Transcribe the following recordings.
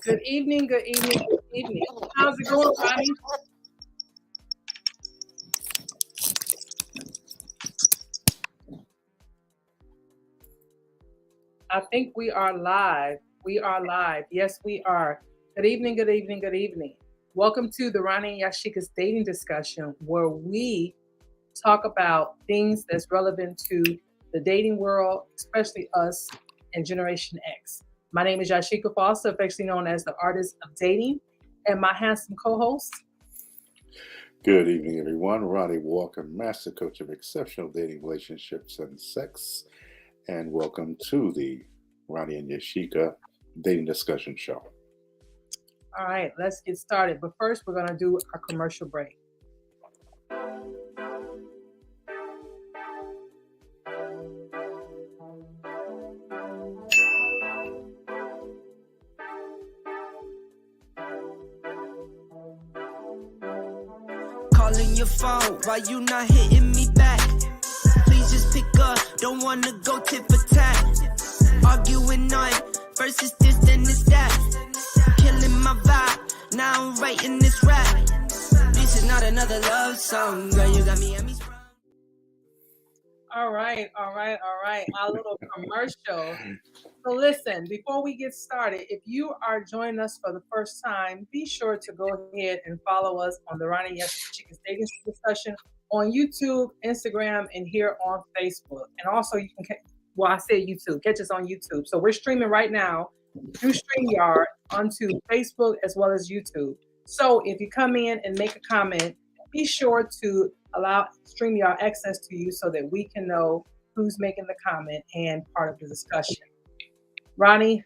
Good evening, good evening, good evening. How's it going, Ronnie? I think we are live. We are live. Yes, we are. Good evening, good evening, good evening. Welcome to the Ronnie and Yasheka's dating discussion, where we talk about things that's relevant to the dating world, especially us and Generation X. My name is Yasheka Foster, affectionately known as the artist of dating, and my handsome co-host. Good evening, everyone. Ronnie Walker, master coach of exceptional dating, relationships, and sex. And welcome to the Ronnie and Yasheka dating discussion show. All right, let's get started. But first, we're going to do our commercial break. Calling your phone, why you not hitting me back? Please just pick up, don't wanna go tit for tat. Arguing on versus this then this that. Killing my vibe, now I'm writing this rap. This is not another love song, girl, you got me at me. All right. Our little commercial. So listen, before we get started, if you are joining us for the first time, be sure to go ahead and follow us on the Ronnie and Yasheka's dating discussion on YouTube, Instagram, and here on Facebook. And also you can, I said YouTube, catch us on YouTube. So we're streaming right now through StreamYard onto Facebook as well as YouTube. So if you come in and make a comment, be sure to allow StreamYard access to you so that we can know who's making the comment and part of the discussion. Ronnie,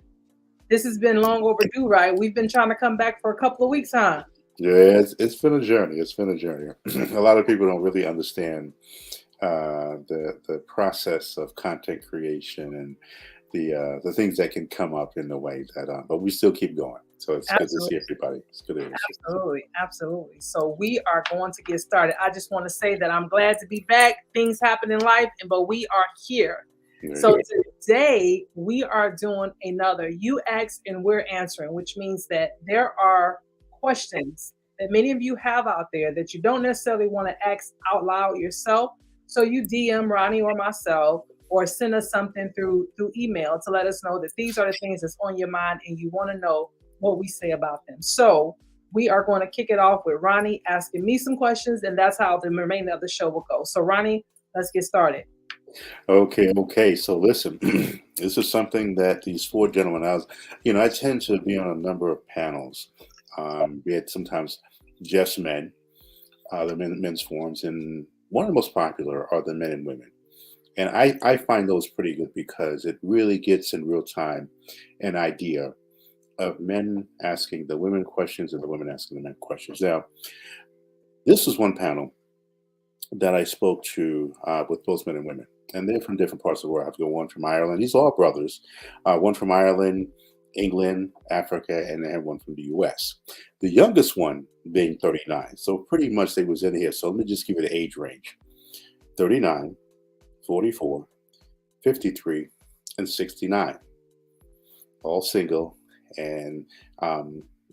this has been long overdue, right? We've been trying to come back for a couple of weeks, huh? Yeah, it's been a journey. It's been a journey. A lot of people don't really understand the process of content creation and the things that can come up in the way that. But we still keep going. So it's good to see everybody. It's good to see. Absolutely. So we are going to get started. I just want to say that I'm glad to be back. Things happen in life, but we are here. So today we are doing another You Ask and We're Answering, which means that there are questions that many of you have out there that you don't necessarily want to ask out loud yourself. So you DM Ronnie or myself or send us something through email to let us know that these are the things that's on your mind and you want to know what we say about them. So we are going to kick it off with Ronnie asking me some questions, and that's how the remainder of the show will go. So Ronnie, let's get started. Okay. So listen, this is something that these four gentlemen, I tend to be on a number of panels, be it sometimes just men, the men's forums, and one of the most popular are the men and women. And I find those pretty good because it really gets in real time an idea of men asking the women questions and the women asking the men questions. Now, this was one panel that I spoke to with both men and women, and they're from different parts of the world. I've got one from Ireland. These are all brothers. One from Ireland, England, Africa, and then one from the U.S. The youngest one being 39. So pretty much they was in here. So let me just give you the age range. 39, 44, 53, and 69. All single. And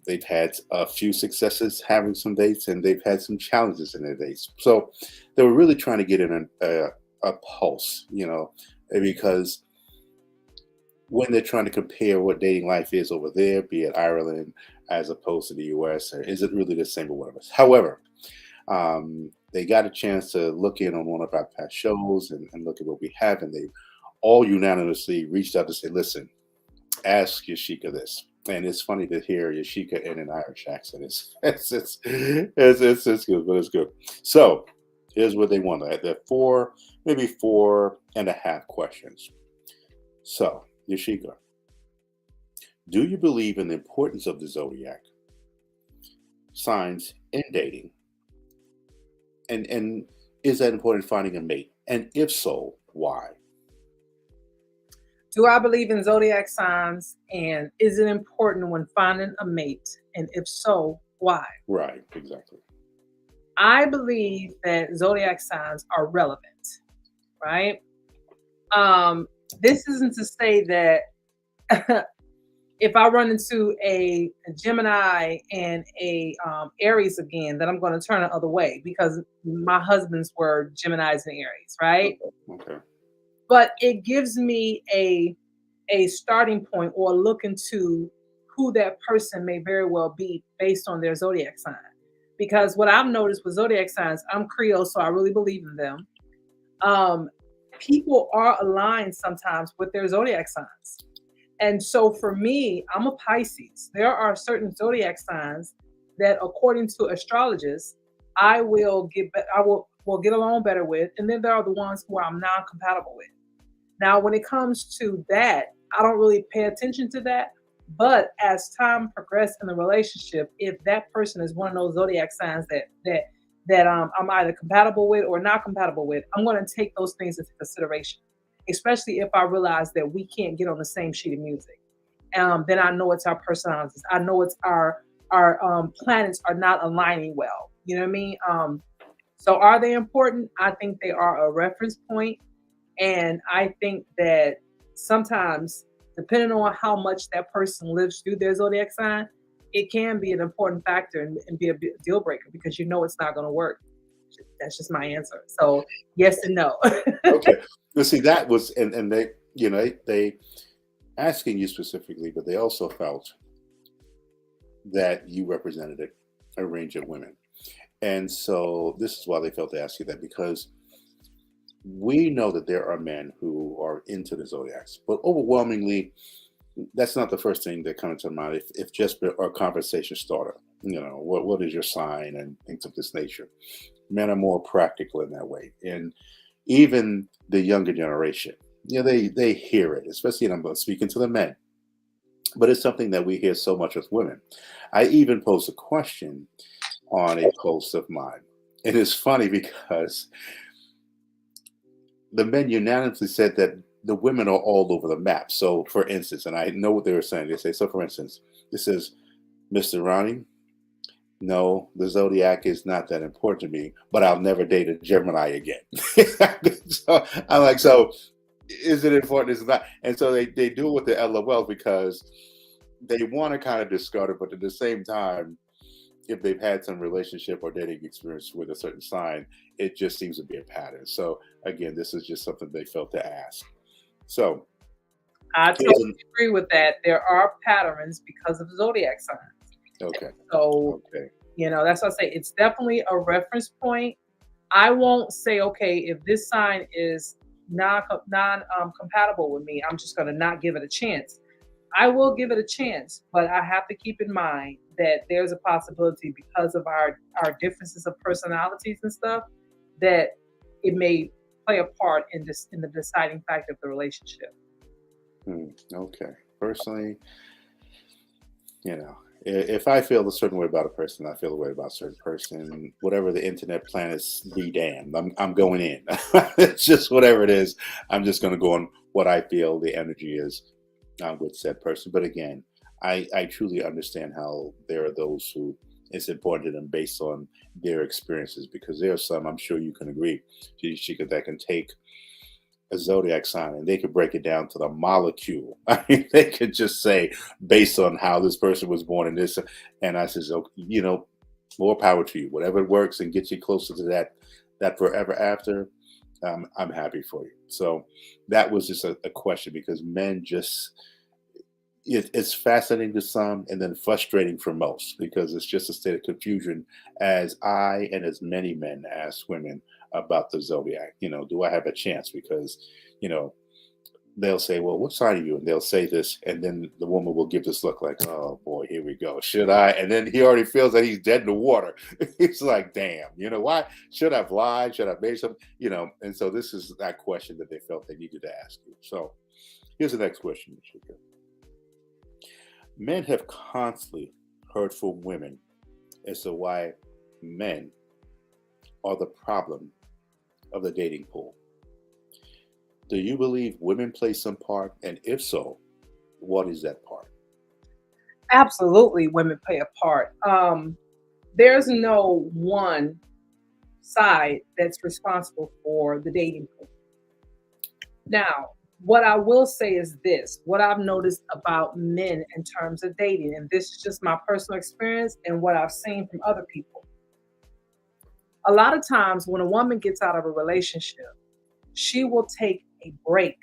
they've had a few successes having some dates, and they've had some challenges in their dates. So they were really trying to get in a pulse, because when they're trying to compare what dating life is over there, be it Ireland as opposed to the U.S., or is it really the same with one of us? However, they got a chance to look in on one of our past shows and look at what we have, and they all unanimously reached out to say, listen, ask Yasheka this. And it's funny to hear Yasheka in an Irish accent. It's good, but it's good. So here's what they want. They're maybe 4.5 questions. So, Yasheka, do you believe in the importance of the zodiac signs in dating? And is that important in finding a mate? And if so, why? Do I believe in zodiac signs, and is it important when finding a mate? And if so, why? Right, exactly. I believe that zodiac signs are relevant, right? This isn't to say that if I run into a Gemini and a Aries again, then I'm going to turn the other way because my husbands were Geminis and Aries, right? Okay. But it gives me a starting point or a look into who that person may very well be based on their zodiac sign. Because what I've noticed with zodiac signs, I'm Creole, so I really believe in them. Um, People are aligned sometimes with their zodiac signs. And so for me, I'm a Pisces. There are certain zodiac signs that, according to astrologists, I will get along better with, and then there are the ones who I'm non-compatible with. Now, when it comes to that, I don't really pay attention to that. But as time progresses in the relationship, if that person is one of those zodiac signs that I'm either compatible with or not compatible with, I'm going to take those things into consideration, especially if I realize that we can't get on the same sheet of music. Then I know it's our personalities. I know it's our planets are not aligning well. You know what I mean? So are they important? I think they are a reference point, and I think that sometimes, depending on how much that person lives through their zodiac sign, it can be an important factor and be a deal breaker because you know it's not going to work. That's just my answer. So yes and no. Okay. Well, see, that was, and they, they asking you specifically, but they also felt that you represented a range of women. And so this is why they felt to ask you that, because we know that there are men who are into the zodiacs, but overwhelmingly, that's not the first thing that comes to mind. If just a conversation starter, what is your sign and things of this nature. Men are more practical in that way, and even the younger generation, they hear it, especially, and I'm speaking to the men, but it's something that we hear so much with women. I even posed a question on a post of mine, and it's funny because the men unanimously said that the women are all over the map. So, for instance, and I know what they were saying. They say, so for instance, this is Mr. Ronnie. No, the zodiac is not that important to me, but I'll never date a Gemini again. So I'm like, so is it important? Is it not? And so they do it with the LOL because they want to kind of discard it, but at the same time, if they've had some relationship or dating experience with a certain sign, it just seems to be a pattern. So again, this is just something they felt to ask. So I totally agree with that. There are patterns because of zodiac signs. okay. So, Okay. That's what I say. It's definitely a reference point. I won't say, okay, if this sign is compatible with me, I'm just going to not give it a chance. I will give it a chance, but I have to keep in mind that there's a possibility because of our differences of personalities and stuff that it may play a part in the deciding factor of the relationship. Okay. Personally, if I feel a certain way about a person, I feel a way about a certain person. Whatever the internet planets be damned. I'm going in. It's just whatever it is. I'm just going to go on what I feel the energy is with said person. But again, I truly understand how there are those who it's important to them based on their experiences, because there are some, I'm sure you can agree, Yasheka, that can take a zodiac sign and they could break it down to the molecule. I mean, they could just say based on how this person was born in this, and I says, more power to you. Whatever works and gets you closer to that forever after. I'm happy for you. So that was just a question, because men just it's fascinating to some and then frustrating for most, because it's just a state of confusion, as I and as many men ask women about the zodiac. Do I have a chance? Because they'll say, well, what sign are you? And they'll say this, and then the woman will give this look like, oh boy, here we go. Should I? And then he already feels that he's dead in the water. He's like, damn, why should I have lied? Should I have made something? And so this is that question that they felt they needed to ask you. So here's the next question, Yasheka. Men have constantly heard from women as to why men are the problem of the dating pool. Do you believe women play some part? And if so, what is that part? Absolutely, women play a part. There's no one side that's responsible for the dating pool. Now, What I will say is this, what I've noticed about men in terms of dating, and this is just my personal experience and what I've seen from other people. A lot of times when a woman gets out of a relationship, she will take a break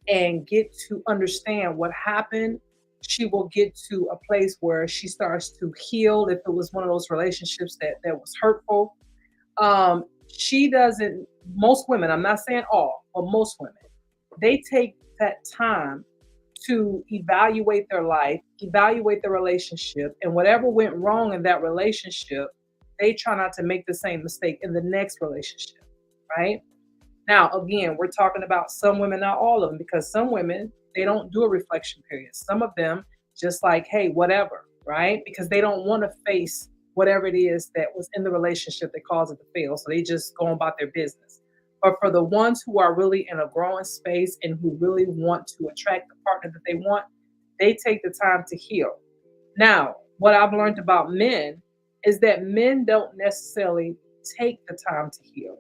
and get to understand what happened. She will get to a place where she starts to heal if it was one of those relationships that was hurtful. She doesn't, most women, I'm not saying all, but most women, they take that time to evaluate their life, evaluate the relationship, and whatever went wrong in that relationship, they try not to make the same mistake in the next relationship, right? Now, again, we're talking about some women, not all of them, because some women, they don't do a reflection period. Some of them just like, hey, whatever, right? Because they don't want to face whatever it is that was in the relationship that caused it to fail. So they just go about their business. But for the ones who are really in a growing space and who really want to attract the partner that they want, they take the time to heal. Now, what I've learned about men is that men don't necessarily take the time to heal.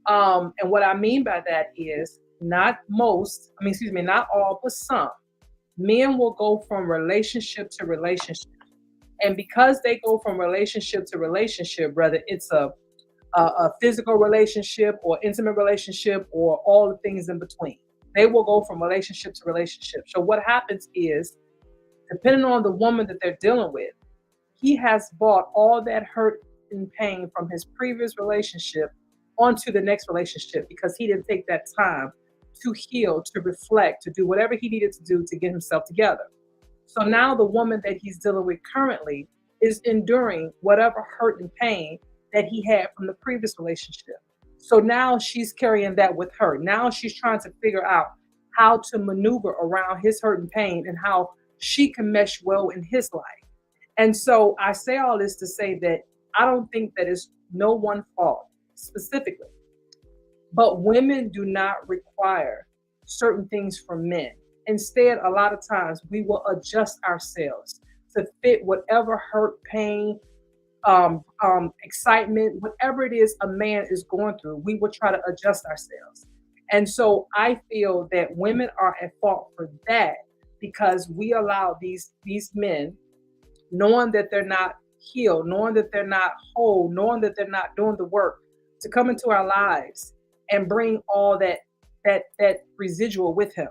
And what I mean by that is not most, I mean, excuse me, not all, but some men will go from relationship to relationship. And because they go from relationship to relationship, whether it's a physical relationship or intimate relationship or all the things in between, they will go from relationship to relationship. So what happens is, depending on the woman that they're dealing with, he has brought all that hurt and pain from his previous relationship onto the next relationship because he didn't take that time to heal, to reflect, to do whatever he needed to do to get himself together. So now the woman that he's dealing with currently is enduring whatever hurt and pain that he had from the previous relationship. So now she's carrying that with her. Now she's trying to figure out how to maneuver around his hurt and pain and how she can mesh well in his life. And so I say all this to say that I don't think that it's no one fault specifically, but women do not require certain things from men. Instead, a lot of times we will adjust ourselves to fit whatever hurt, pain, excitement, whatever it is a man is going through, we will try to adjust ourselves. And so I feel that women are at fault for that because we allow these men, knowing that they're not healed, knowing that they're not whole, knowing that they're not doing the work, to come into our lives and bring all that residual with him.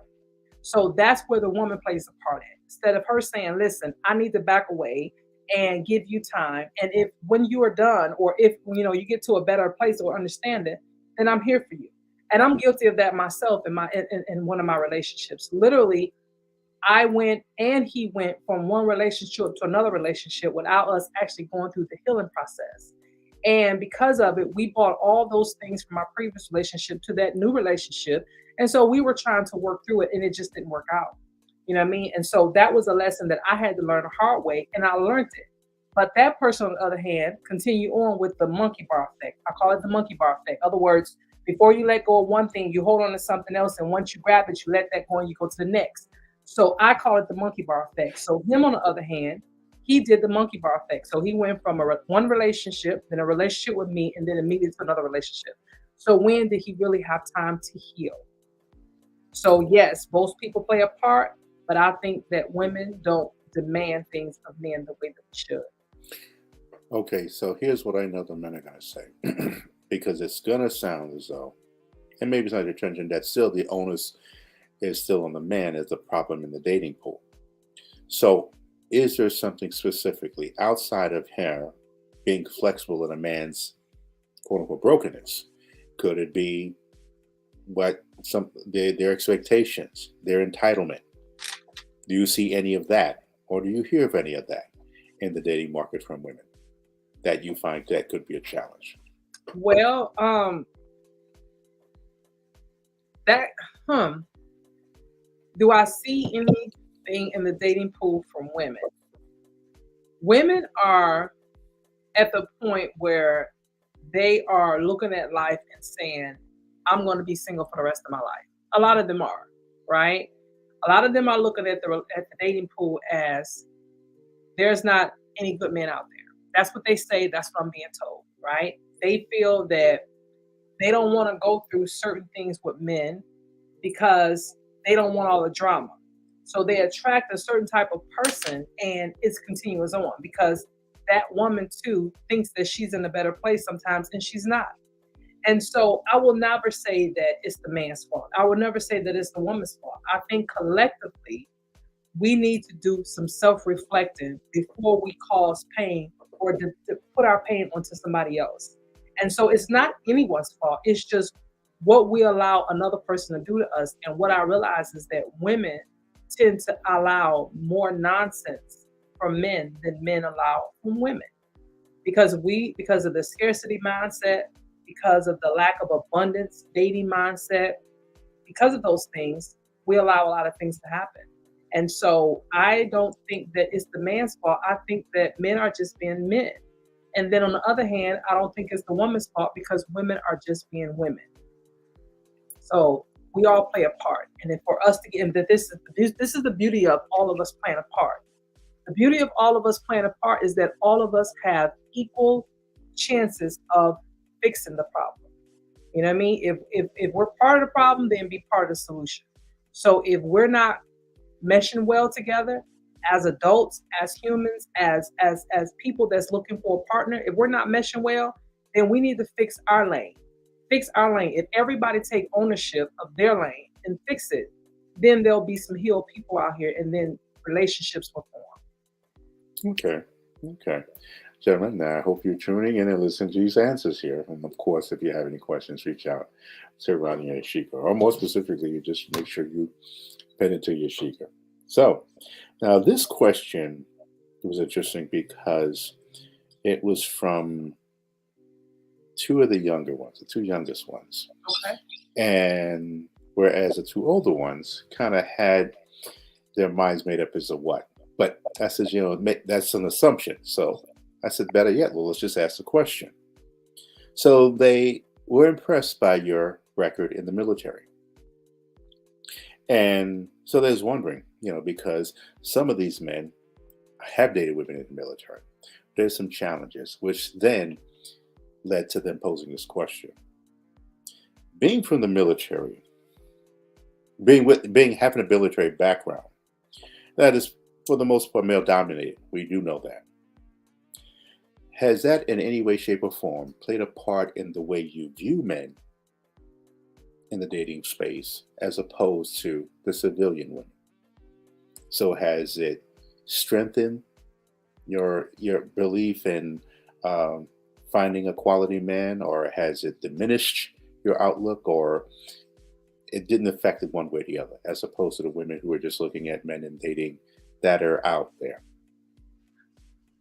So that's where the woman plays a part in. Instead of her saying, listen, I need to back away and give you time. And if when you are done, or if you get to a better place or understanding, then I'm here for you. And I'm guilty of that myself in one of my relationships. Literally, I went and he went from one relationship to another relationship without us actually going through the healing process. And because of it, we brought all those things from our previous relationship to that new relationship. And so we were trying to work through it and it just didn't work out. You know what I mean? And so that was a lesson that I had to learn the hard way and I learned it. But that person, on the other hand, continue on with the monkey bar effect. I call it the monkey bar effect. In other words, before you let go of one thing, you hold on to something else. And once you grab it, you let that go and you go to the next. So I call it the monkey bar effect. So him, on the other hand, he did the monkey bar effect. So he went from one relationship, then a relationship with me, and then immediately to another relationship. So when did he really have time to heal? So yes, both people play a part, but I think that women don't demand things of men the way that we should. Okay, so here's what I know the men are going to say. Because it's going to sound as though, and maybe it's not your intention, that still the onus is still on the man as the problem in the dating pool. So is there something specifically outside of her being flexible in a man's quote unquote brokenness? Could it be their expectations, their entitlement? Do you see any of that, or do you hear of any of that in the dating market from women that you find that could be a challenge? Well, do I see anything in the dating pool from women? Women are at the point where they are looking at life and saying, I'm going to be single for the rest of my life. A lot of them are, right? A lot of them are looking at the dating pool as there's not any good men out there. That's what they say. That's what I'm being told, right? They feel that they don't want to go through certain things with men because They don't want all the drama. So they attract a certain type of person, and it's continuous on because that woman too thinks that she's in a better place sometimes, and she's not. And so I will never say that it's the man's fault. I will never say that it's the woman's fault. I think collectively, we need to do some self-reflecting before we cause pain or to put our pain onto somebody else. And so it's not anyone's fault. It's just what we allow another person to do to us. And what I realize is that women tend to allow more nonsense from men than men allow from women. Because of the scarcity mindset, because of the lack of abundance dating mindset, because of those things, we allow a lot of things to happen. And so I don't think that it's the man's fault. I think that men are just being men. And then on the other hand, I don't think it's the woman's fault because women are just being women. So we all play a part. And if for us to get into this is the beauty of all of us playing a part. The beauty of all of us playing a part is that all of us have equal chances of fixing the problem. You know what I mean? If we're part of the problem, then be part of the solution. So if we're not meshing well together as adults, as humans, as people that's looking for a partner, if we're not meshing well, then we need to fix our lane. Fix our lane. If everybody take ownership of their lane and fix it, then there'll be some healed people out here, and then relationships will form. Okay. Gentlemen, I hope you're tuning in and listening to these answers here. And of course, if you have any questions, reach out to Ronnie and Yasheka. Or more specifically, you just make sure you pen it to Yasheka. So, now this question was interesting because it was from two of the younger ones, the two youngest ones. Okay. And whereas the two older ones kind of had their minds made up as to what. But I said, that's an assumption. So I said, better yet, well, let's just ask the question. So they were impressed by your record in the military. And so there's wondering, because some of these men have dated women in the military. There's some challenges, which then led to them posing this question. Being from the military, having a military background, that is for the most part male dominated. We do know that. Has that in any way, shape, or form played a part in the way you view men in the dating space as opposed to the civilian women? So has it strengthened your belief in finding a quality man, or has it diminished your outlook, or it didn't affect it one way or the other, as opposed to the women who are just looking at men and dating that are out there?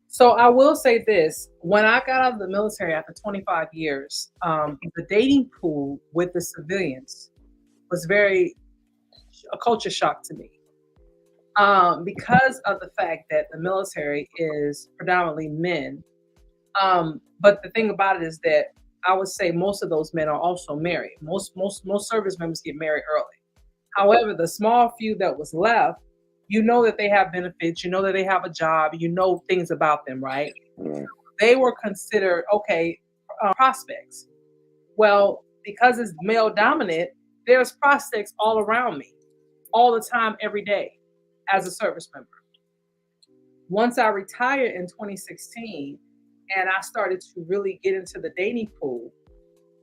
So I will say this: when I got out of the military after 25 years, the dating pool with the civilians was a culture shock to me, because of the fact that the military is predominantly men. But the thing about it is that I would say most of those men are also married. Most service members get married early. However, the small few that was left, that they have benefits, that they have a job, things about them, right? Mm. They were considered, prospects. Well, because it's male dominant, there's prospects all around me, all the time, every day, as a service member. Once I retired in 2016, and I started to really get into the dating pool,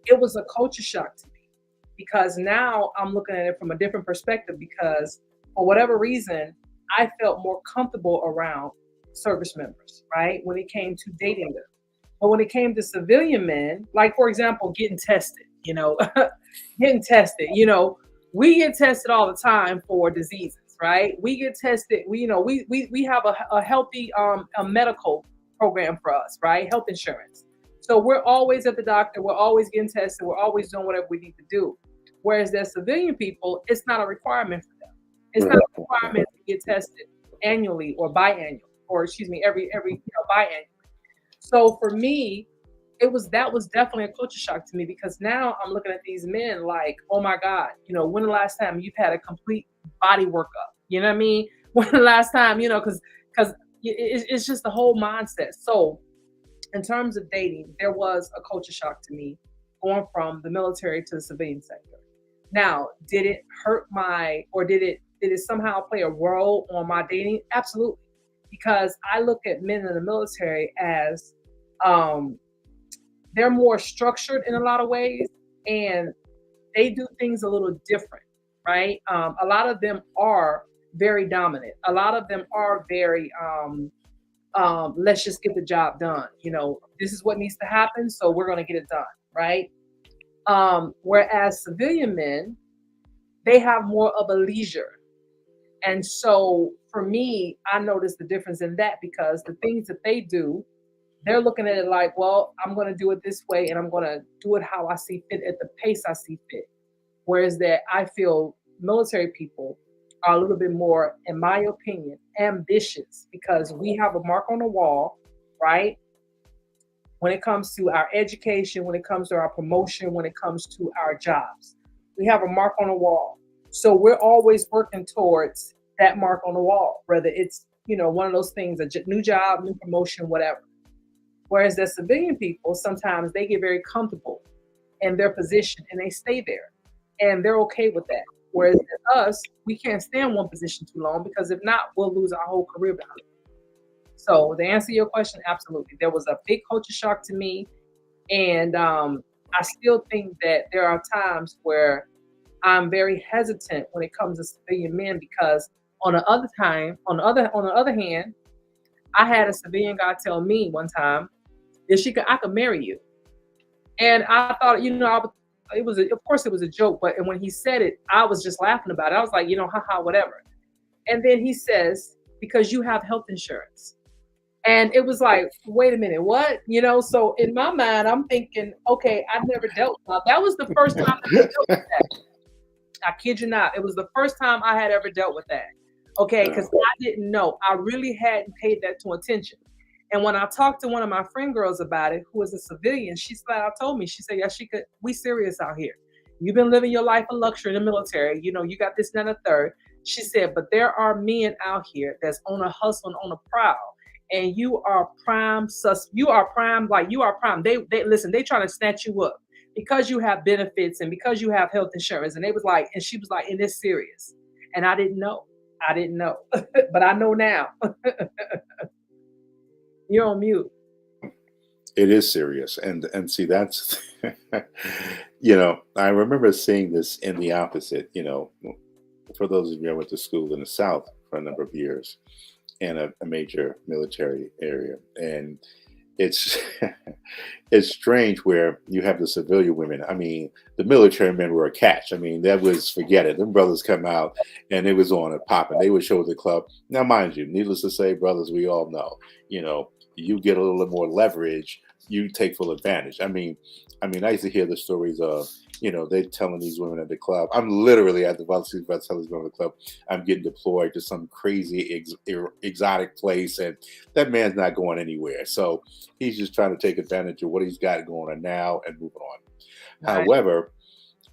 it was a culture shock to me, because now I'm looking at it from a different perspective, because for whatever reason, I felt more comfortable around service members, right? When it came to dating them. But when it came to civilian men, like, for example, getting tested, getting tested, we get tested all the time for diseases, right? We get tested, we have a healthy a medical program for us, right? Health insurance. So we're always at the doctor, we're always getting tested, we're always doing whatever we need to do. Whereas there's civilian people, it's not a requirement for them. It's not a requirement to get tested annually or biannually, or every biannually. So for me, that was definitely a culture shock to me, because now I'm looking at these men like, oh my God, when the last time you've had a complete body workup? You know what I mean? When the last time, because it's just the whole mindset. So in terms of dating, there was a culture shock to me going from the military to the civilian sector. Now, did it hurt or did it somehow play a role on my dating? Absolutely, because I look at men in the military as um, they're more structured in a lot of ways, and they do things a little different, right? A lot of them are very dominant. A lot of them are very let's just get the job done. This is what needs to happen, so we're going to get it done, right? Whereas civilian men, they have more of a leisure. And so for me, I noticed the difference in that because the things that they do, they're looking at it like, well, I'm going to do it this way and I'm going to do it how I see fit at the pace I see fit. Whereas that I feel military people are a little bit more, in my opinion, ambitious because we have a mark on the wall, right? When it comes to our education, when it comes to our promotion, when it comes to our jobs, we have a mark on the wall. So we're always working towards that mark on the wall, whether it's, one of those things, a new job, new promotion, whatever. Whereas the civilian people, sometimes they get very comfortable in their position and they stay there and they're okay with that. Whereas us, we can't stay in one position too long because if not, we'll lose our whole career value. So to answer your question, absolutely. There was a big culture shock to me. And I still think that there are times where I'm very hesitant when it comes to civilian men because on the other hand, I had a civilian guy tell me one time, Yasheka, I could marry you. And I thought, of course it was a joke, but when he said it, I was just laughing about it. I was like, haha, whatever. And then he says, because you have health insurance. And it was like, wait a minute, what? So in my mind, I'm thinking, okay, I've never dealt with that. That was the first time I dealt with that. I kid you not. It was the first time I had ever dealt with that. Okay, because I didn't know. I really hadn't paid that to attention. And when I talked to one of my friend girls about it, who was a civilian, she flat out told me, she said, Yasheka, we serious out here. You've been living your life of luxury in the military. You got this and that and a third. She said, but there are men out here that's on a hustle and on a prowl. And you are prime you are prime. They listen, they trying to snatch you up because you have benefits and because you have health insurance. And she was like, and it's serious. And I didn't know, but I know now. You're on mute. It is serious. And see, that's, I remember seeing this in the opposite, for those of you who went to school in the South for a number of years in a major military area. And it's it's strange where you have the civilian women. I mean, the military men were a catch. I mean, that was, forget it. Them brothers come out and it was on and popping. They would show the club. Now, mind you, needless to say, brothers, we all know, you get a little more leverage, you take full advantage. I mean, I used to hear the stories of, they're telling these women at the club. I'm literally at the volunteers about telling these women at the club, I'm getting deployed to some crazy exotic place, and that man's not going anywhere. So he's just trying to take advantage of what he's got going on now and moving on. Right. However,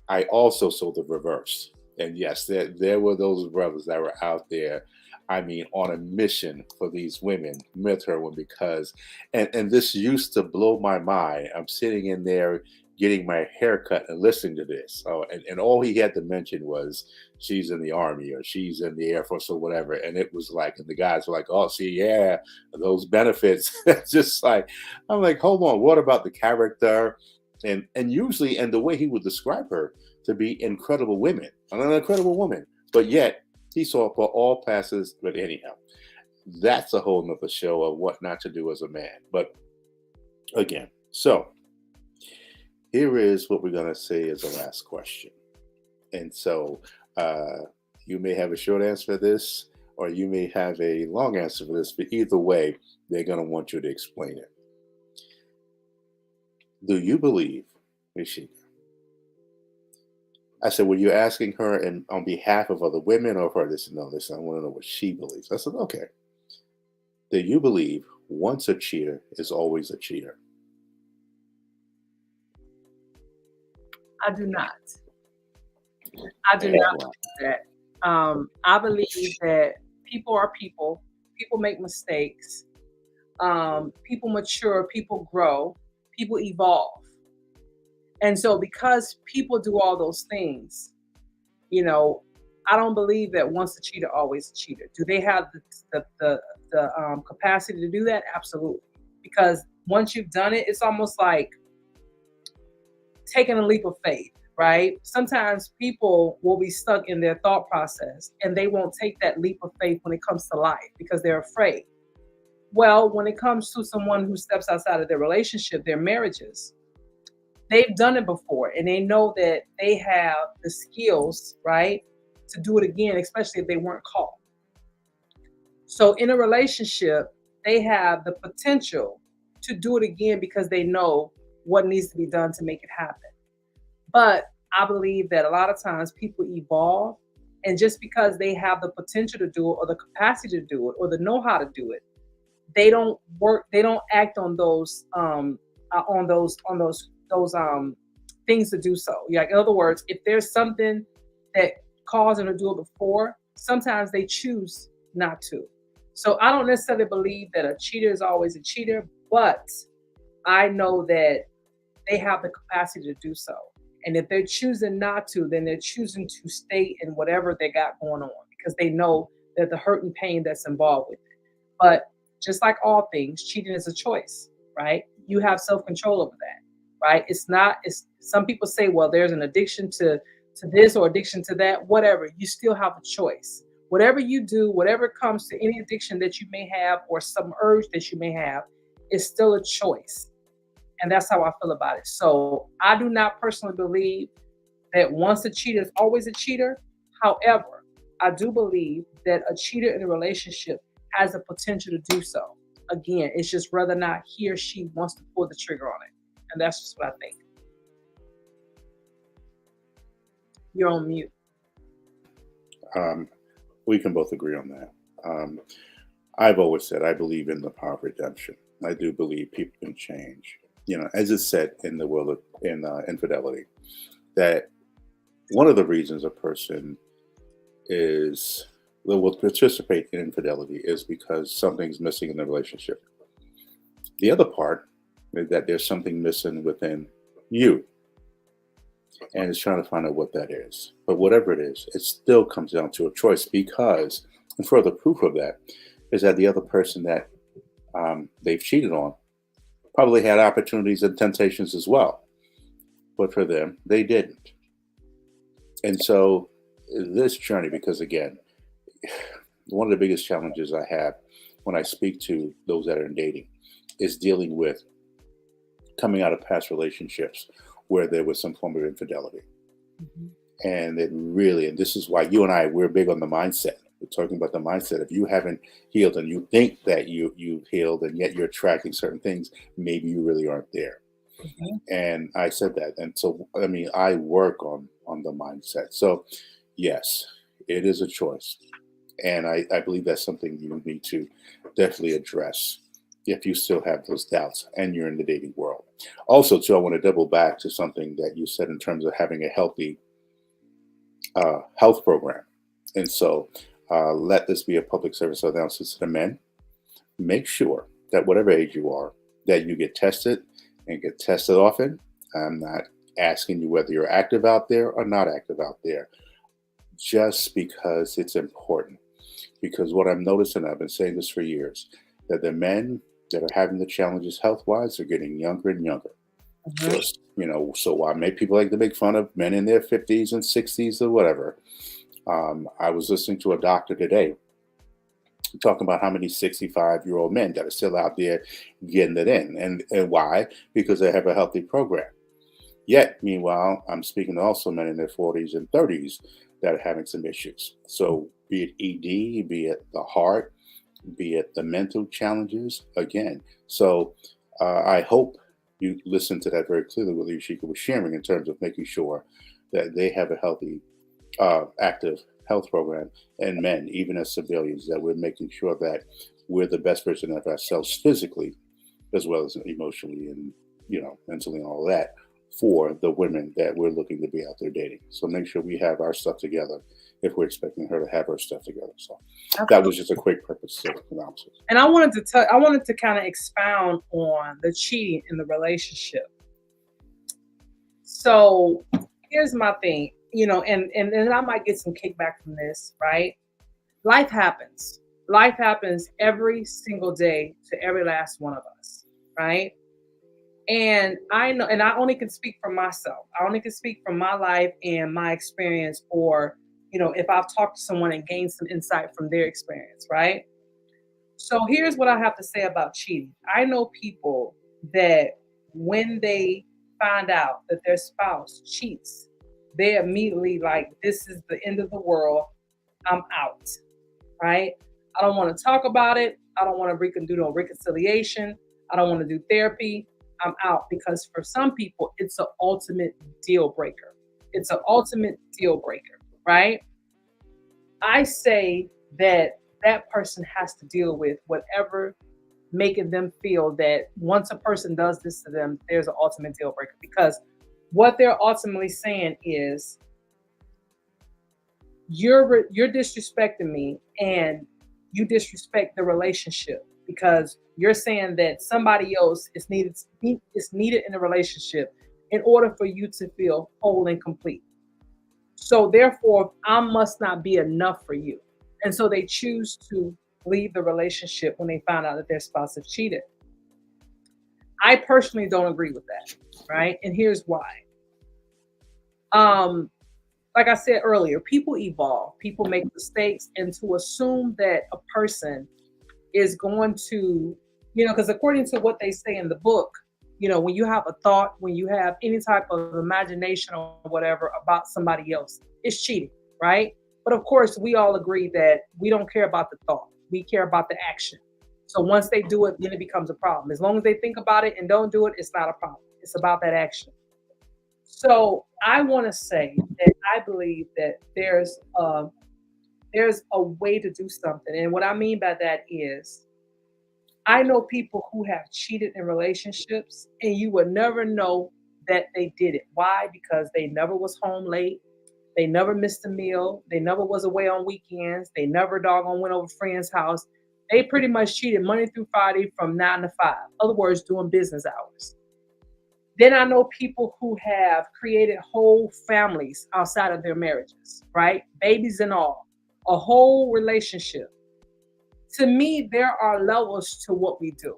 I also saw the reverse. And yes, there were those brothers that were out there, on a mission for these women, military women, because, and this used to blow my mind. I'm sitting in there getting my hair cut and listening to this. And all he had to mention was she's in the Army or she's in the Air Force or whatever. And it was like, and the guys were like, oh, see, yeah, those benefits. Just like, I'm like, hold on, what about the character? And usually, and the way he would describe her to be incredible women, an incredible woman, but yet he saw for all passes. But anyhow, that's a whole nother show of what not to do as a man. But again, so here is what we're going to say as a last question. And so you may have a short answer for this, or you may have a long answer for this, but either way, they're going to want you to explain it. Do you believe, Yasheka? I said, were you asking her and on behalf of other women or for this? No, listen, I want to know what she believes. I said, okay. Do you believe once a cheater is always a cheater? I do not. I do not believe that. I believe that people are people. People make mistakes. People mature. People grow. People evolve. And so because people do all those things, I don't believe that once a cheater, always a cheater. Do they have the capacity to do that? Absolutely. Because once you've done it, it's almost like taking a leap of faith, right? Sometimes people will be stuck in their thought process and they won't take that leap of faith when it comes to life because they're afraid. Well, when it comes to someone who steps outside of their relationship, their marriages, they've done it before and they know that they have the skills, right, to do it again, especially if they weren't caught. So in a relationship, they have the potential to do it again because they know what needs to be done to make it happen. But I believe that a lot of times people evolve, and just because they have the potential to do it or the capacity to do it or the know-how to do it, they don't act on those things to do so. Yeah, in other words, if there's something that caused them to do it before, sometimes they choose not to. So I don't necessarily believe that a cheater is always a cheater, but I know that they have the capacity to do so. And if they're choosing not to, then they're choosing to stay in whatever they got going on because they know that the hurt and pain that's involved with it. But just like all things, cheating is a choice, right? You have self-control over that, right? It's some people say, well, there's an addiction to this or addiction to that, whatever. You still have a choice. Whatever you do, whatever comes to any addiction that you may have or some urge that you may have, is still a choice. And that's how I feel about it. So I do not personally believe that once a cheater is always a cheater. However, I do believe that a cheater in a relationship has the potential to do so. Again, it's just whether or not he or she wants to pull the trigger on it. And that's just what I think. You're on mute. We can both agree on that. I've always said I believe in the power of redemption. I do believe people can change. As it's said in the world of infidelity, that one of the reasons a person will participate in infidelity is because something's missing in the relationship. The other part is that there's something missing within you, and it's trying to find out what that is. But whatever it is, it still comes down to a choice because, and further proof of that, is that the other person that they've cheated on probably had opportunities and temptations as well. But for them, they didn't. And so this journey, because again, one of the biggest challenges I have when I speak to those that are in dating is dealing with coming out of past relationships where there was some form of infidelity. Mm-hmm. And and this is why you and I, we're big on the mindset. We're talking about the mindset. If you haven't healed and you think that you've healed and yet you're tracking certain things, maybe you really aren't there. Mm-hmm. And I said that. And so, I work on the mindset. So yes, it is a choice. And I believe that's something you need to definitely address if you still have those doubts and you're in the dating world. Also, too, I want to double back to something that you said in terms of having a healthy health program. And so let this be a public service announcement to the men. Make sure that whatever age you are, that you get tested and get tested often. I'm not asking you whether you're active out there or not active out there, just because it's important. Because what I'm noticing, I've been saying this for years, that the men that are having the challenges health-wise are getting younger and younger. Mm-hmm. So while people like to make fun of men in their 50s and 60s or whatever, I was listening to a doctor today talking about how many 65-year-old men that are still out there getting it in. And why? Because they have a healthy program. Yet, meanwhile, I'm speaking to also men in their 40s and 30s that are having some issues. So be it ED, be it the heart, be it the mental challenges, again. So I hope you listen to that very clearly what Yasheka was sharing in terms of making sure that they have a healthy, active health program, and men, even as civilians, that we're making sure that we're the best version of ourselves physically, as well as emotionally and, mentally and all that, for the women that we're looking to be out there dating. So make sure we have our stuff together if we're expecting her to have her stuff together. So that was just a quick purpose analysis. And I wanted to kind of expound on the cheating in the relationship. So here's my thing. and I might get some kickback from this, right? Life happens. Life happens every single day to every last one of us, right? And I know, and I only can speak for myself. I only can speak from my life and my experience, or, if I've talked to someone and gained some insight from their experience, right? So here's what I have to say about cheating. I know people that when they find out that their spouse cheats, they immediately like, this is the end of the world. I'm out, right? I don't want to talk about it. I don't want to do no reconciliation. I don't want to do therapy. I'm out, because for some people, it's an ultimate deal breaker. It's an ultimate deal breaker, right? I say that that person has to deal with whatever making them feel that once a person does this to them, there's an ultimate deal breaker. Because what they're ultimately saying is, you're disrespecting me, and you disrespect the relationship, because you're saying that somebody else is needed in the relationship in order for you to feel whole and complete. So therefore, I must not be enough for you. And so they choose to leave the relationship when they find out that their spouse has cheated. I personally don't agree with that, right? And here's why. Like I said earlier, people evolve, people make mistakes, and to assume that a person is going to, because according to what they say in the book, when you have a thought, when you have any type of imagination or whatever about somebody else, it's cheating, right? But of course, we all agree that we don't care about the thought. We care about the action. So once they do it, then it becomes a problem. As long as they think about it and don't do it, it's not a problem. It's about that action. So I want to say that I believe that there's a way to do something. And what I mean by that is, I know people who have cheated in relationships, and you would never know that they did it. Why? Because they never was home late. They never missed a meal. They never was away on weekends. They never doggone went over a friend's house. They pretty much cheated Monday through Friday from 9 to 5. In other words, doing business hours. Then I know people who have created whole families outside of their marriages, right? Babies and all, a whole relationship. To me, there are levels to what we do,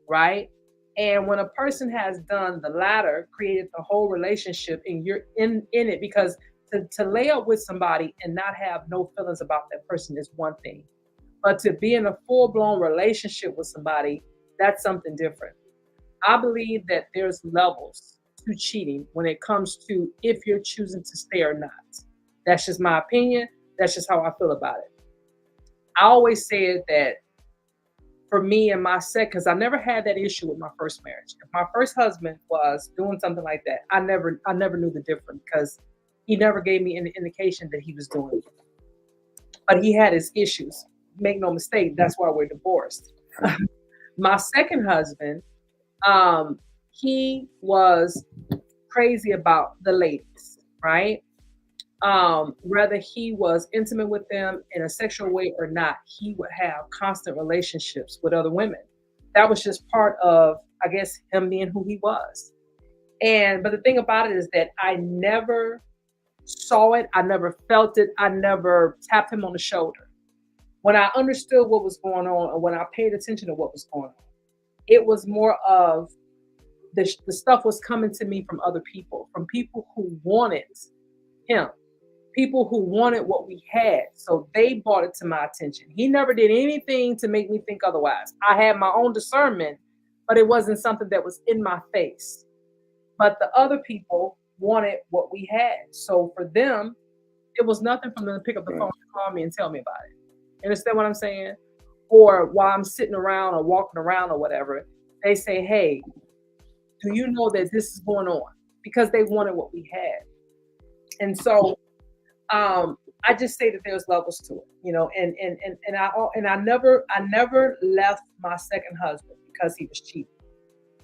right? And when a person has done the latter, created the whole relationship, and you're in it, because to lay up with somebody and not have no feelings about that person is one thing. But to be in a full-blown relationship with somebody, that's something different. I believe that there's levels to cheating when it comes to if you're choosing to stay or not. That's just my opinion. That's just how I feel about it. I always said that for me and my second, because I never had that issue with my first marriage. If my first husband was doing something like that, I never knew the difference, because he never gave me any indication that he was doing it. But he had his issues. Make no mistake, that's why we're divorced. My second husband, he was crazy about the ladies, right? Whether he was intimate with them in a sexual way or not, he would have constant relationships with other women. That was just part of, I guess, him being who he was. But the thing about it is that I never saw it. I never felt it. I never tapped him on the shoulder. When I understood what was going on, or when I paid attention to what was going on, it was more of the stuff was coming to me from other people, from people who wanted him, people who wanted what we had. So they brought it to my attention. He never did anything to make me think otherwise. I had my own discernment, but it wasn't something that was in my face. But the other people wanted what we had. So for them, it was nothing for them to pick up the phone and call me and tell me about it. You understand what I'm saying? Or while I'm sitting around or walking around or whatever, they say, hey, do you know that this is going on? Because they wanted what we had. And so I just say that there's levels to it, and I never left my second husband because he was cheating.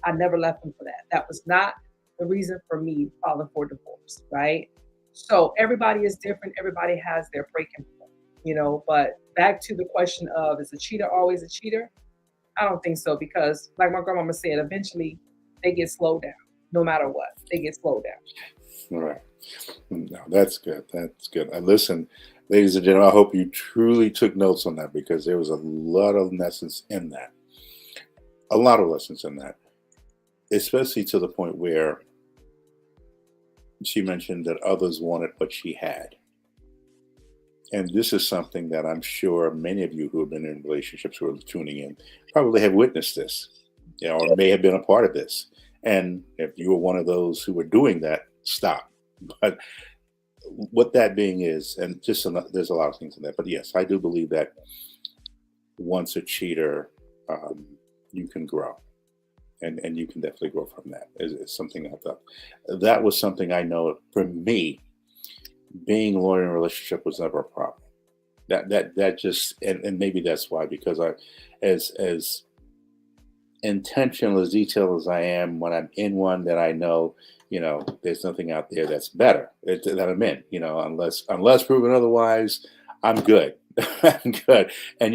I never left him for that. That was not the reason for me filing for divorce, right? So everybody is different. Everybody has their breaking point, but back to the question of, is a cheater always a cheater? I don't think so, because like my grandmama said, eventually they get slowed down. no matter what. They get slowed down. All right. No, that's good. That's good. And listen, ladies and gentlemen, I hope you truly took notes on that because there was a lot of lessons in that. A lot of lessons in that, especially to the point where she mentioned that others wanted what she had. And this is something that I'm sure many of you who have been in relationships who are tuning in probably have witnessed this, or may have been a part of this. And if you were one of those who were doing that, stop. But what that being is, and there's a lot of things in that. But yes, I do believe that once a cheater, you can grow. And you can definitely grow from that. It's something I thought. That was something I know for me. Being loyal in a relationship was never a problem. That just and maybe that's why, because I as intentional, as detailed as I am when I'm in one, that I know, there's nothing out there that's better that I'm in, unless proven otherwise, I'm good. I'm good. And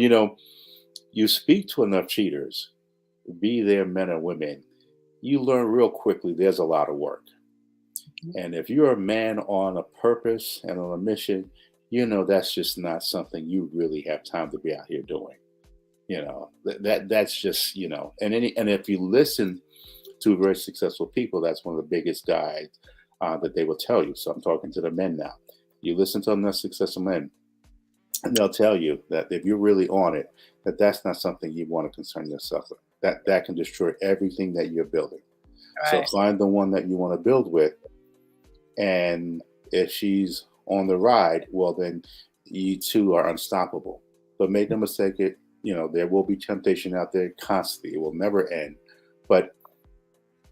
you speak to enough cheaters, be they men or women, you learn real quickly there's a lot of work. And if you're a man on a purpose and on a mission, that's just not something you really have time to be out here doing. That's just, and if you listen to very successful people, that's one of the biggest guides that they will tell you. So I'm talking to the men now. You listen to enough successful men, and they'll tell you that if you're really on it, that's not something you want to concern yourself with. That can destroy everything that you're building. Right. So find the one that you want to build with. And if she's on the ride, well, then you two are unstoppable. But make no mistake, there will be temptation out there constantly. It will never end. But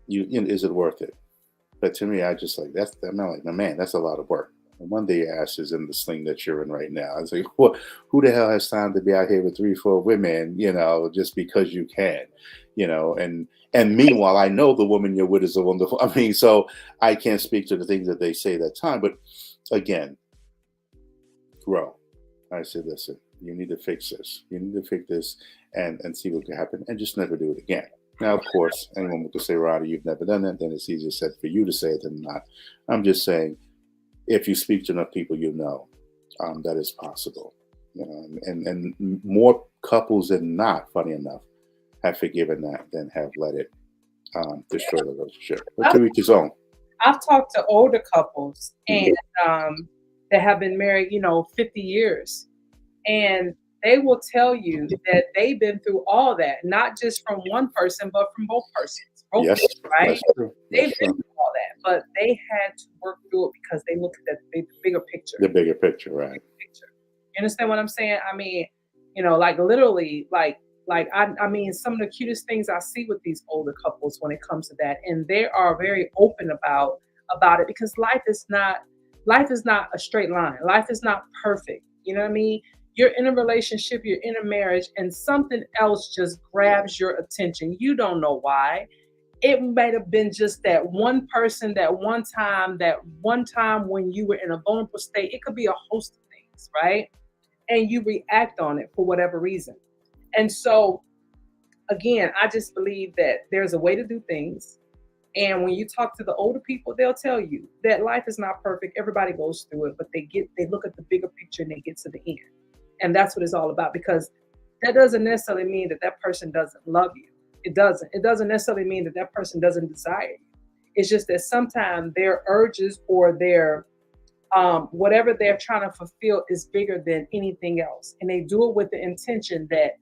is it worth it? But to me, I just like I'm not like, man, that's a lot of work. And one day your ass is in the sling that you're in right now. I was like, who the hell has time to be out here with 3-4 women, just because you can, and meanwhile, I know the woman you're with is a wonderful. I mean, so I can't speak to the things that they say that time. But again, grow. I said, listen, you need to fix this. You need to fix this and see what can happen, and just never do it again. Now, of course, anyone could say, Roddy, you've never done that. Then it's easier said for you to say it than not. I'm just saying, if you speak to enough people, that is possible. And more couples than not, funny enough, have forgiven that than have let it destroy the relationship. But to each his own. I've talked to older couples and that have been married, 50 years. And they will tell you that they've been through all that, not just from one person, but from both persons. Yes, people, right? That's true. They've been through all that, but they had to work through it because they looked at the bigger picture. The bigger picture, right? You understand what I'm saying? I mean, like literally, I mean, some of the cutest things I see with these older couples when it comes to that, and they are very open about it because life is not a straight line. Life is not perfect. You know what I mean? You're in a relationship, you're in a marriage, and something else just grabs your attention. You don't know why. It might have been just that one person, that one time when you were in a vulnerable state. It could be a host of things, right? And you react on it for whatever reason. And so, again, I just believe that there's a way to do things. And when you talk to the older people, they'll tell you that life is not perfect. Everybody goes through it, but they look at the bigger picture and they get to the end. And that's what it's all about, because that doesn't necessarily mean that person doesn't love you. It doesn't. It doesn't necessarily mean that person doesn't desire you. It's just that sometimes their urges or their whatever they're trying to fulfill is bigger than anything else. And they do it with the intention that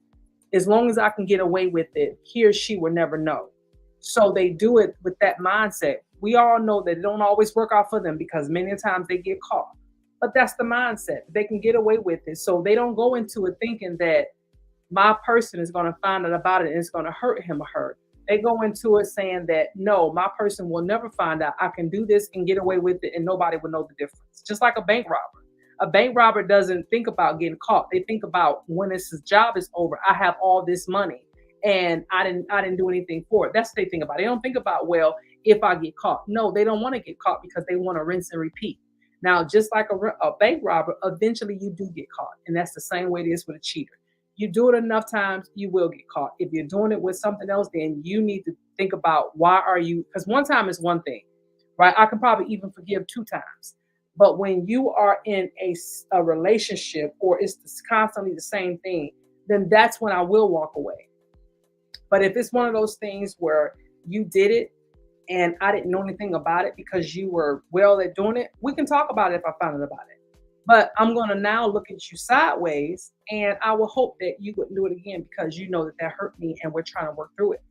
as long as I can get away with it, he or she will never know. So they do it with that mindset. We all know that it don't always work out for them because many times they get caught. But that's the mindset. They can get away with it. So they don't go into it thinking that my person is going to find out about it and it's going to hurt him or her. They go into it saying that, no, my person will never find out. I can do this and get away with it and nobody will know the difference. Just like a bank robber. A bank robber doesn't think about getting caught. They think about when his job is over, I have all this money and I didn't do anything for it. That's what they think about. They don't think about, well, if I get caught. No, they don't want to get caught because they want to rinse and repeat. Now, just like a bank robber, eventually you do get caught. And that's the same way it is with a cheater. You do it enough times, you will get caught. If you're doing it with something else, then you need to think about why are you, because one time is one thing, right? I can probably even forgive 2 times. But when you are in a relationship or it's constantly the same thing, then that's when I will walk away. But if it's one of those things where you did it and I didn't know anything about it because you were well at doing it, we can talk about it if I find out about it. But I'm going to now look at you sideways, and I will hope that you wouldn't do it again because you know that that hurt me and we're trying to work through it.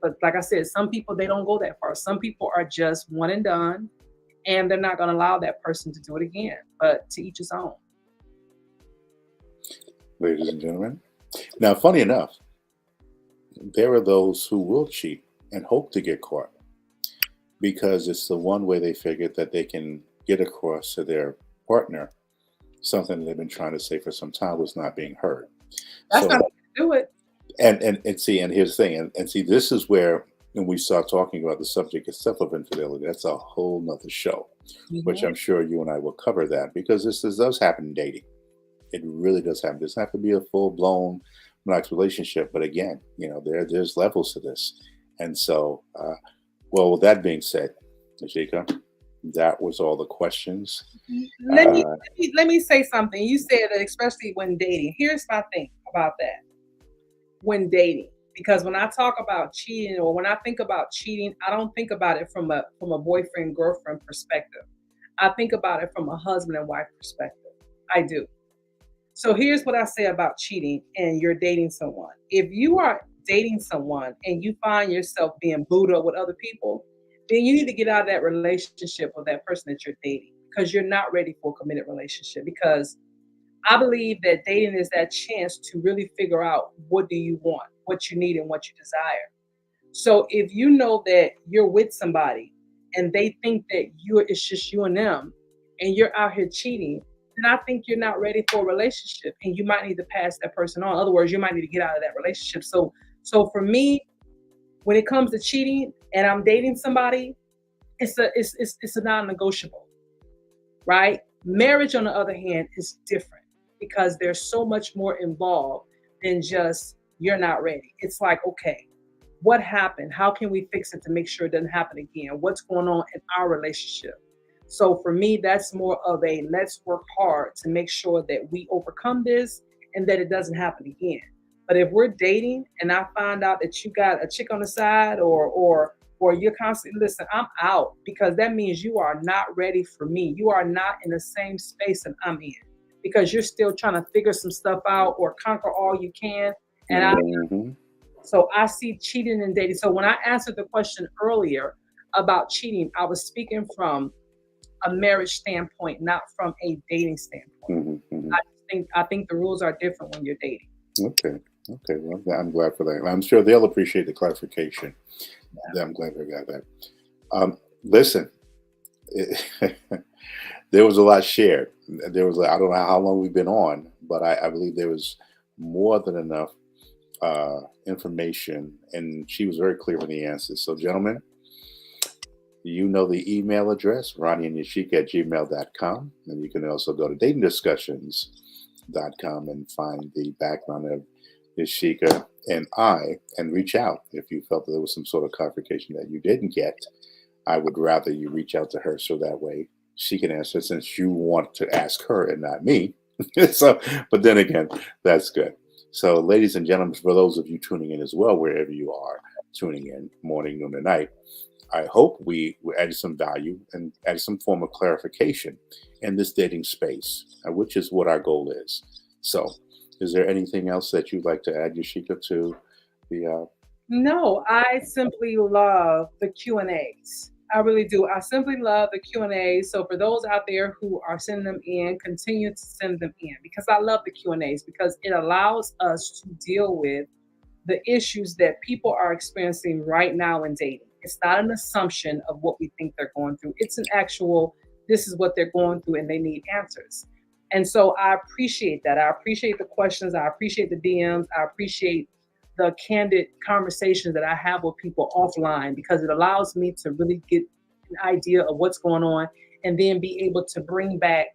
But like I said, some people, they don't go that far. Some people are just one and done, and they're not going to allow that person to do it again. But to each his own. Ladies and gentlemen. Now, funny enough, there are those who will cheat and hope to get caught because it's the one way they figured that they can get across to their partner something they've been trying to say for some time was not being heard. That's So, not how you do it. and see, and here's the thing, and see, this is where when we start talking about the subject itself of infidelity, that's a whole nother show, which Mhm. I'm sure you and I will cover that because this does happen in dating. It really does happen. It doesn't have to be a full blown monogamous relationship, but again, there's levels to this, and so, well, with that being said, Yasheka, that was all the questions. Let me, Uh, let me say something. You said that especially when dating. Here's my thing about that. When dating, because when I talk about cheating or when I think about cheating, I don't think about it from a boyfriend girlfriend perspective. I think about it from a husband and wife perspective. I do. So here's what I say about cheating and you're dating someone. If you are dating someone and you find yourself being booed up with other people, then you need to get out of that relationship with that person that you're dating because you're not ready for a committed relationship. Because I believe that dating is that chance to really figure out what do you want, what you need, and what you desire. So if you know that you're with somebody and they think that it's just you and them and you're out here cheating, then I think you're not ready for a relationship and you might need to pass that person on. In other words, you might need to get out of that relationship. So for me, when it comes to cheating and I'm dating somebody, it's a non-negotiable, right? Marriage, on the other hand, is different because there's so much more involved than just you're not ready. It's like, okay, what happened? How can we fix it to make sure it doesn't happen again? What's going on in our relationship? So for me, that's more of a let's work hard to make sure that we overcome this and that it doesn't happen again. But if we're dating and I find out that you got a chick on the side or you're constantly listen, I'm out because that means you are not ready for me. You are not in the same space that I'm in because you're still trying to figure some stuff out or conquer all you can. And mhm. so I see cheating and dating. So when I answered the question earlier about cheating, I was speaking from a marriage standpoint, not from a dating standpoint. Mhm. I think the rules are different when you're dating. Okay. Okay. Well, I'm glad for that. I'm sure they'll appreciate the clarification. I'm glad they got that. Listen, there was a lot shared. There was, I don't know how long we've been on, but I believe there was more than enough information, and she was very clear in the answers. So, gentlemen, you know the email address, RonnieandYasheka@gmail.com. And you can also go to datingdiscussions.com and find the background of Yasheka and I and reach out if you felt that there was some sort of clarification that you didn't get. I would rather you reach out to her so that way she can answer since you want to ask her and not me. So, but then again, that's good. So, ladies and gentlemen, for those of you tuning in as well, wherever you are tuning in, morning, noon, or night, I hope we added some value and added some form of clarification in this dating space, which is what our goal is. So, is there anything else that you'd like to add, Yasheka, to the? No, I simply love the Q&As. I really do. I simply love the Q&As. So for those out there who are sending them in, continue to send them in because I love the Q&As because it allows us to deal with the issues that people are experiencing right now in dating. It's not an assumption of what we think they're going through. It's an actual, this is what they're going through and they need answers. And so I appreciate that. I appreciate the questions. I appreciate the DMs. I appreciate the candid conversations that I have with people offline because it allows me to really get an idea of what's going on and then be able to bring back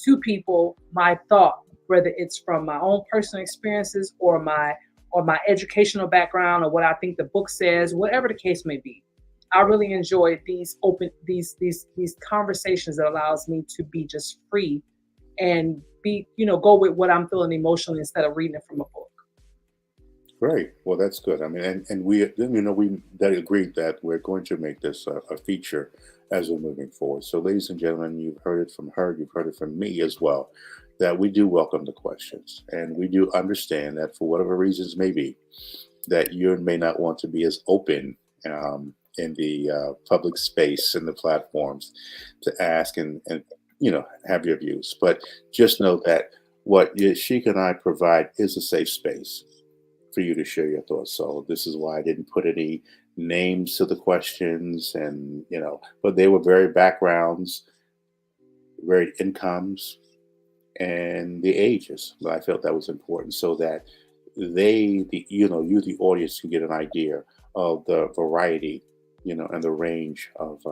to people my thought, whether it's from my own personal experiences or my or my educational background or what I think the book says, whatever the case may be. I really enjoy these conversations that allows me to be just free and be, go with what I'm feeling emotionally instead of reading it from a book. Great. Well, that's good. I mean, and we, we that agreed that we're going to make this a feature as we're moving forward. So, ladies and gentlemen, you've heard it from her, you've heard it from me as well, that we do welcome the questions, and we do understand that for whatever reasons may be, that you may not want to be as open in the public space and the platforms to ask and have your views. But just know that what Yasheka and I provide is a safe space for you to share your thoughts. So this is why I didn't put any names to the questions, and but they were varied backgrounds, varied incomes, and the ages. But I felt that was important so that the audience, can get an idea of the variety, and the range of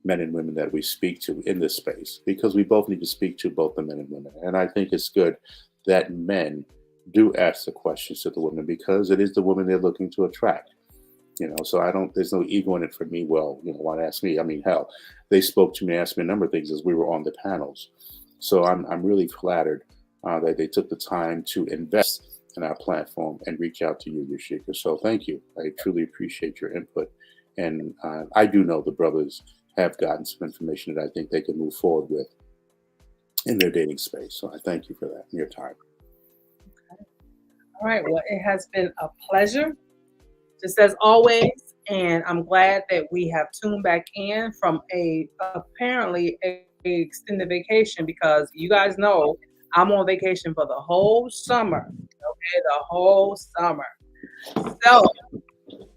men and women that we speak to in this space, because we both need to speak to both the men and women. And I think it's good that men do ask the questions to the women, because it is the women they're looking to attract. So there's no ego in it for me. Well, why ask me? I mean, hell, they spoke to me, asked me a number of things as we were on the panels. So I'm really flattered that they took the time to invest in our platform and reach out to you, Yasheka. So thank you. I truly appreciate your input. And I do know the brothers have gotten some information that I think they can move forward with in their dating space. So I thank you for that and your time. All right. Well, it has been a pleasure, just as always. And I'm glad that we have tuned back in from apparently a extended vacation, because you guys know I'm on vacation for the whole summer. Okay, the whole summer. So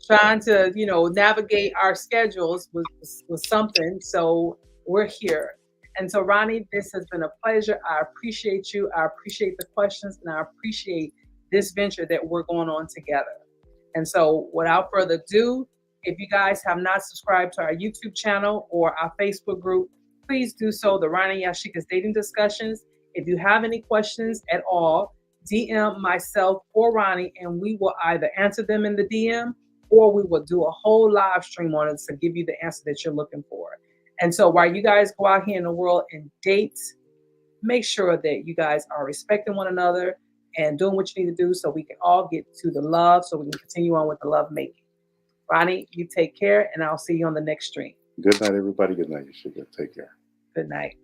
trying to navigate our schedules was something. So we're here. And so, Ronnie, this has been a pleasure. I appreciate you. I appreciate the questions, and I appreciate this venture that we're going on together. And so, without further ado, if you guys have not subscribed to our YouTube channel or our Facebook group, please do so, the Ronnie and Yasheka's Dating Discussions. If you have any questions at all, DM myself or Ronnie, and we will either answer them in the DM, or we will do a whole live stream on it to give you the answer that you're looking for. And so while you guys go out here in the world and date, make sure that you guys are respecting one another and doing what you need to do so we can all get to the love, so we can continue on with the love making. Ronnie, you take care, and I'll see you on the next stream. Good night, everybody. Good night, Yasheka. Take care. Good night.